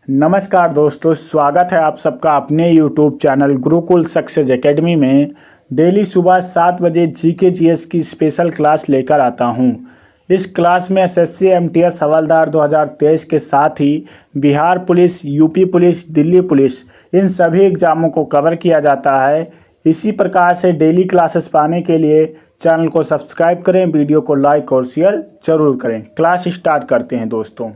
नमस्कार दोस्तों, स्वागत है आप सबका अपने YouTube channel Gurukul success academy में। डेली सुबह 7 बजे जीके जीएस की स्पेशल क्लास लेकर आता हूं। इस क्लास में एसएससी एमटीएस हवलदार 2023 के साथ ही Bihar police, UP police, Delhi police, इन सभी एग्ज़ामों को कवर किया जाता है। इसी प्रकार से डेली क्लासेस पाने के लिए चैनल को सब्सक्राइब करें, वीडियो को लाइक और शेयर जरूर करें। क्लास स्टार्ट करते हैं दोस्तों।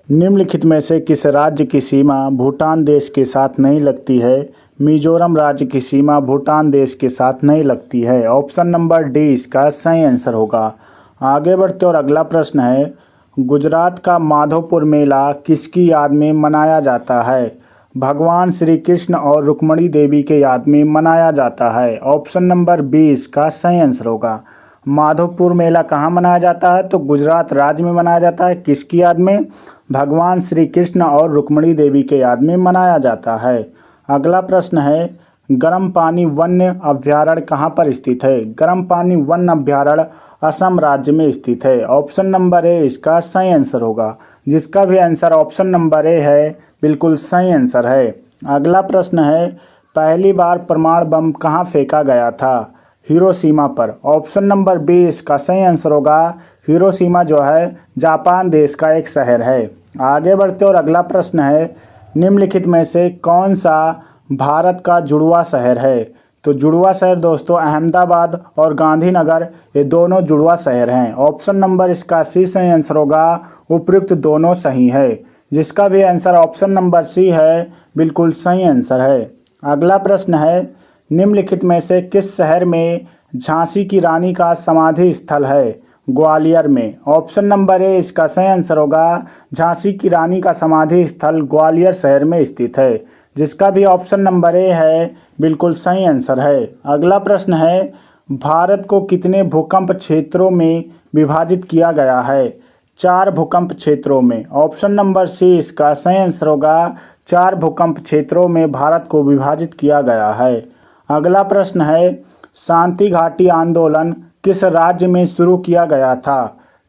निम्नलिखित में से किस राज्य की सीमा भूटान देश के साथ नहीं लगती है? मिजोरम राज्य की सीमा भूटान देश के साथ नहीं लगती है। ऑप्शन नंबर डी इसका सही आंसर होगा। आगे बढ़ते और अगला प्रश्न है, गुजरात का माधोपुर मेला किसकी याद में मनाया जाता है? भगवान श्री कृष्ण और रुक्मणी देवी के याद में मनाया जाता है। ऑप्शन नंबर बी इसका सही आंसर होगा। माधोपुर मेला कहाँ मनाया जाता है? तो गुजरात राज्य में मनाया जाता है। किसकी याद में? भगवान श्री कृष्ण और रुक्मणी देवी के याद में मनाया जाता है। अगला प्रश्न है, गर्म पानी वन्य अभ्यारण्य कहाँ पर स्थित है? गर्म पानी वन्य अभ्यारण्य असम राज्य में स्थित है। ऑप्शन नंबर ए इसका सही आंसर होगा। जिसका भी आंसर ऑप्शन नंबर ए है, बिल्कुल सही आंसर है। अगला प्रश्न है, पहली बार परमाणु बम कहाँ फेंका गया था? हिरोशिमा पर। ऑप्शन नंबर बी इसका सही आंसर होगा। हिरोशिमा जो है जापान देश का एक शहर है। आगे बढ़ते और अगला प्रश्न है, निम्नलिखित में से कौन सा भारत का जुड़वा शहर है? तो जुड़वा शहर दोस्तों अहमदाबाद और गांधीनगर, ये दोनों जुड़वा शहर हैं। ऑप्शन नंबर इसका सी सही आंसर होगा। उपयुक्त दोनों सही है। जिसका भी आंसर ऑप्शन नंबर सी है, बिल्कुल सही आंसर है। अगला प्रश्न है, निम्नलिखित में से किस शहर में झांसी की रानी का समाधि स्थल है? ग्वालियर में। ऑप्शन नंबर ए इसका सही आंसर होगा। झांसी की रानी का समाधि स्थल ग्वालियर शहर में स्थित है। जिसका भी ऑप्शन नंबर ए है, बिल्कुल सही आंसर है। अगला प्रश्न है, भारत को कितने भूकंप क्षेत्रों में विभाजित किया गया है? 4 भूकंप क्षेत्रों में। ऑप्शन नंबर सी इसका सही आंसर होगा। 4 भूकंप क्षेत्रों में भारत को विभाजित किया गया है। अगला प्रश्न है, शांति घाटी आंदोलन किस राज्य में शुरू किया गया था?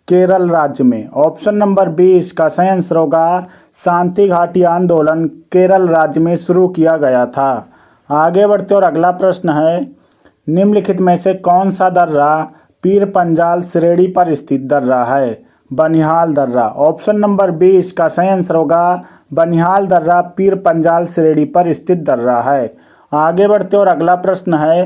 केरल राज्य में। ऑप्शन नंबर बी इसका सही आंसर होगा। शांति घाटी आंदोलन केरल राज्य में शुरू किया गया था। आगे बढ़ते और अगला प्रश्न है, निम्नलिखित में से कौन सा दर्रा पीर पंजाल श्रेणी पर स्थित दर्रा है? बनिहाल दर्रा। ऑप्शन नंबर बी इसका सही आंसर होगा। बनिहाल दर्रा पीर पंजाल श्रेणी पर स्थित दर्रा है। आगे बढ़ते और अगला प्रश्न है,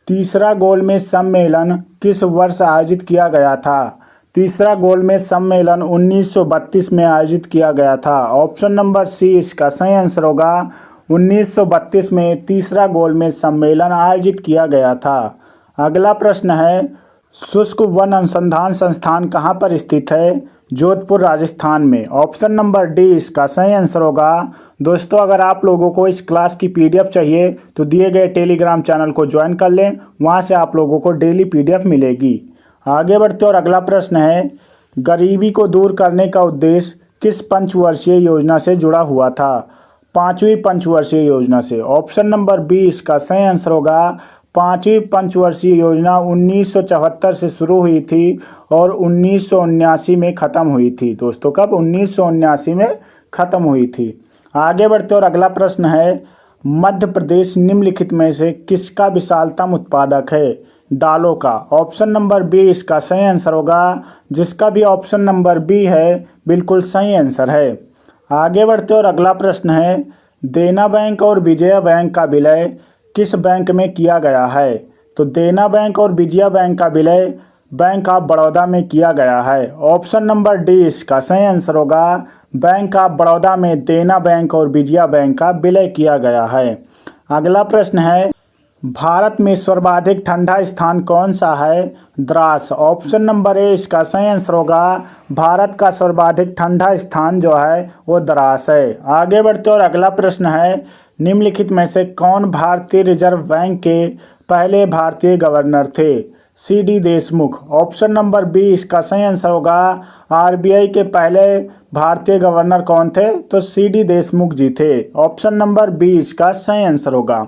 तीसरा गोलमेज सम्मेलन किस वर्ष आयोजित किया गया था? तीसरा गोलमेज सम्मेलन 1932 में आयोजित किया गया था। ऑप्शन नंबर सी इसका सही आंसर होगा। 1932 में तीसरा गोलमेज सम्मेलन आयोजित किया गया था। अगला प्रश्न है, शुष्क वन अनुसंधान संस्थान कहाँ पर स्थित है? जोधपुर राजस्थान में। ऑप्शन नंबर डी इसका सही आंसर होगा। दोस्तों अगर आप लोगों को इस क्लास की पीडीएफ चाहिए तो दिए गए टेलीग्राम चैनल को ज्वाइन कर लें, वहां से आप लोगों को डेली पीडीएफ मिलेगी। आगे बढ़ते और अगला प्रश्न है, गरीबी को दूर करने का उद्देश्य किस पंचवर्षीय योजना से जुड़ा हुआ था? 5वीं पंचवर्षीय योजना से। ऑप्शन नंबर बी इसका सही आंसर होगा। 5वीं पंचवर्षीय योजना 1974 से शुरू हुई थी और 1979 में ख़त्म हुई थी। दोस्तों कब? 1979 में ख़त्म हुई थी। आगे बढ़ते और अगला प्रश्न है, मध्य प्रदेश निम्नलिखित में से किसका विशालतम उत्पादक है? दालों का। ऑप्शन नंबर बी इसका सही आंसर होगा। जिसका भी ऑप्शन नंबर बी है, बिल्कुल सही आंसर है। आगे बढ़ते और अगला प्रश्न है, देना बैंक और विजया बैंक का विलय किस बैंक में किया गया है? तो देना बैंक और विजया बैंक का विलय बैंक ऑफ बड़ौदा में किया गया है। ऑप्शन नंबर डी इसका सही आंसर होगा। बैंक ऑफ बड़ौदा में देना बैंक और विजया बैंक का विलय किया गया है। अगला प्रश्न है, भारत में सर्वाधिक ठंडा स्थान कौन सा है? द्रास। ऑप्शन नंबर ए इसका सही आंसर होगा। भारत का सर्वाधिक ठंडा स्थान जो है वो द्रास है। आगे बढ़ते और अगला प्रश्न है, निम्नलिखित में से कौन भारतीय रिजर्व बैंक के पहले भारतीय गवर्नर थे? C D. Deshmukh. Option number B इसका सही आंसर होगा। आरबीआई के पहले भारतीय गवर्नर कौन थे? तो सी.डी. देशमुख जी थे। ऑप्शन नंबर बी इसका सही आंसर होगा।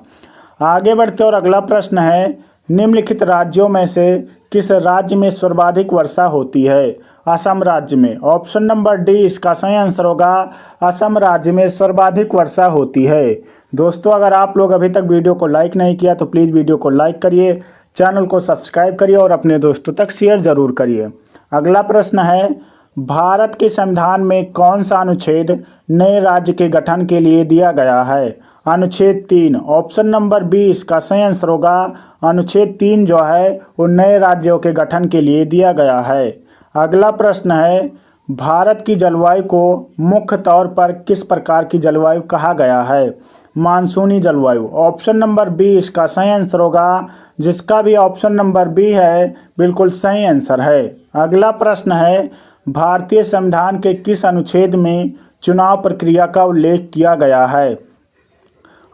आगे बढ़ते और अगला प्रश्न है, निम्नलिखित राज्यों में से किस राज्य में सर्वाधिक वर्षा होती है? असम राज्य में। ऑप्शन नंबर डी इसका सही आंसर होगा, असम राज्य में सर्वाधिक वर्षा होती है। दोस्तों, अगर आप लोग अभी तक वीडियो को लाइक नहीं किया तो प्लीज़ वीडियो को लाइक करिए, चैनल को सब्सक्राइब करिए और अपने दोस्तों तक शेयर ज़रूर करिए। अगला प्रश्न है, भारत के संविधान में कौन सा अनुच्छेद नए राज्य के गठन के लिए दिया गया है? अनुच्छेद 3। ऑप्शन नंबर बी इसका सही आंसर होगा, अनुच्छेद 3 जो है वो नए राज्यों के गठन के लिए दिया गया है। अगला प्रश्न है, भारत की जलवायु को मुख्य तौर पर किस प्रकार की जलवायु कहा गया है? मानसूनी जलवायु। ऑप्शन नंबर बी इसका सही आंसर होगा, जिसका भी ऑप्शन नंबर बी है बिल्कुल सही आंसर है। अगला प्रश्न है, भारतीय संविधान के किस अनुच्छेद में चुनाव प्रक्रिया का उल्लेख किया गया है?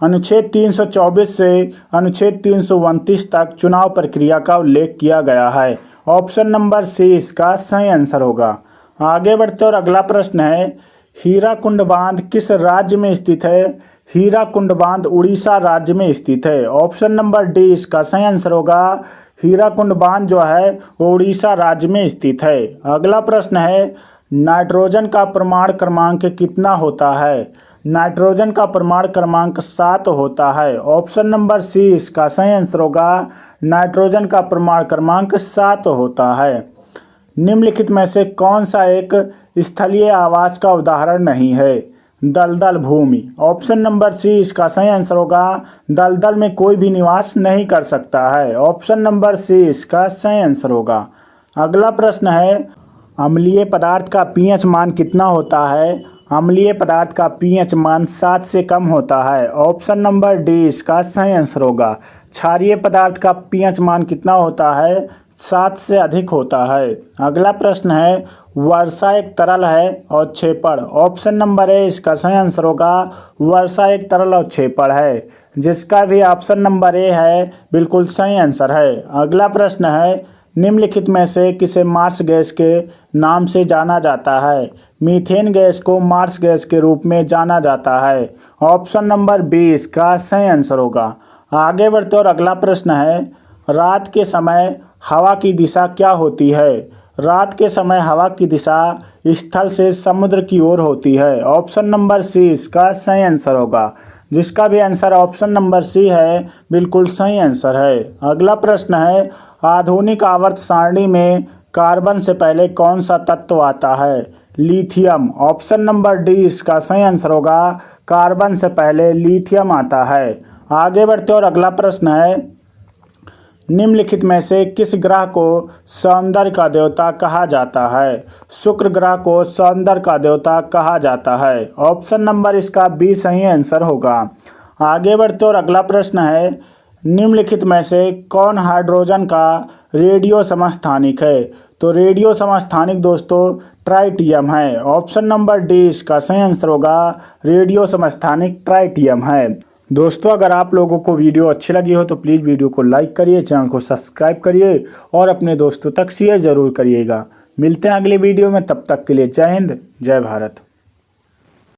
अनुच्छेद 324 से अनुच्छेद 329 तक चुनाव प्रक्रिया का उल्लेख किया गया है। ऑप्शन नंबर सी इसका सही आंसर होगा। आगे बढ़ते और अगला प्रश्न है, हीराकुंड बांध किस राज्य में स्थित है? हीराकुंड बांध उड़ीसा राज्य में स्थित है। ऑप्शन नंबर डी इसका सही आंसर होगा, हीराकुंड बांध जो है वो उड़ीसा राज्य में स्थित है। अगला प्रश्न है, नाइट्रोजन का परमाणु क्रमांक कितना होता है? नाइट्रोजन का परमाणु क्रमांक 7 होता है। ऑप्शन नंबर सी इसका सही आंसर होगा, नाइट्रोजन का परमाणु क्रमांक 7 होता है। निम्नलिखित में से कौन सा एक स्थलीय आवास का उदाहरण नहीं है? दलदल भूमि। ऑप्शन नंबर सी इसका सही आंसर होगा, दलदल में कोई भी निवास नहीं कर सकता है। ऑप्शन नंबर सी इसका सही आंसर होगा। अगला प्रश्न है, अम्लीय पदार्थ का पीएच मान कितना होता है? अम्लीय पदार्थ का पीएच मान 7 से कम होता है। ऑप्शन नंबर डी इसका सही आंसर होगा। क्षारीय पदार्थ का पीएच मान कितना होता है? 7 से अधिक होता है। अगला प्रश्न है, वर्षा एक तरल है और क्षेपण। ऑप्शन नंबर ए इसका सही आंसर होगा, वर्षा एक तरल और क्षेपण है। जिसका भी ऑप्शन नंबर ए है बिल्कुल सही आंसर है। अगला प्रश्न है, निम्नलिखित में से किसे मार्स गैस के नाम से जाना जाता है? मीथेन गैस को मार्स गैस के रूप में जाना जाता है। ऑप्शन नंबर बी इसका सही आंसर होगा। आगे बढ़ते और अगला प्रश्न है, रात के समय हवा की दिशा क्या होती है? रात के समय हवा की दिशा स्थल से समुद्र की ओर होती है। ऑप्शन नंबर सी इसका सही आंसर होगा। जिसका भी आंसर ऑप्शन नंबर सी है बिल्कुल सही आंसर है। अगला प्रश्न है, आधुनिक आवर्त सारणी में कार्बन से पहले कौन सा तत्व आता है? लिथियम। ऑप्शन नंबर डी इसका सही आंसर होगा, कार्बन से पहले लिथियम आता है। आगे बढ़ते और अगला प्रश्न है, निम्नलिखित में से किस ग्रह को सौंदर्य का देवता कहा जाता है? शुक्र ग्रह को सौंदर्य का देवता कहा जाता है। ऑप्शन नंबर इसका बी सही आंसर होगा। आगे बढ़ते और अगला प्रश्न है, निम्नलिखित में से कौन हाइड्रोजन का रेडियो समस्थानिक है? तो रेडियो समस्थानिक दोस्तों ट्राइटियम है। ऑप्शन नंबर डी इसका सही आंसर होगा, रेडियो समस्थानिक ट्राइटियम है। दोस्तों, अगर आप लोगों को वीडियो अच्छी लगी हो तो प्लीज़ वीडियो को लाइक करिए, चैनल को सब्सक्राइब करिए और अपने दोस्तों तक शेयर ज़रूर करिएगा। मिलते हैं अगले वीडियो में, तब तक के लिए जय हिंद, जय भारत।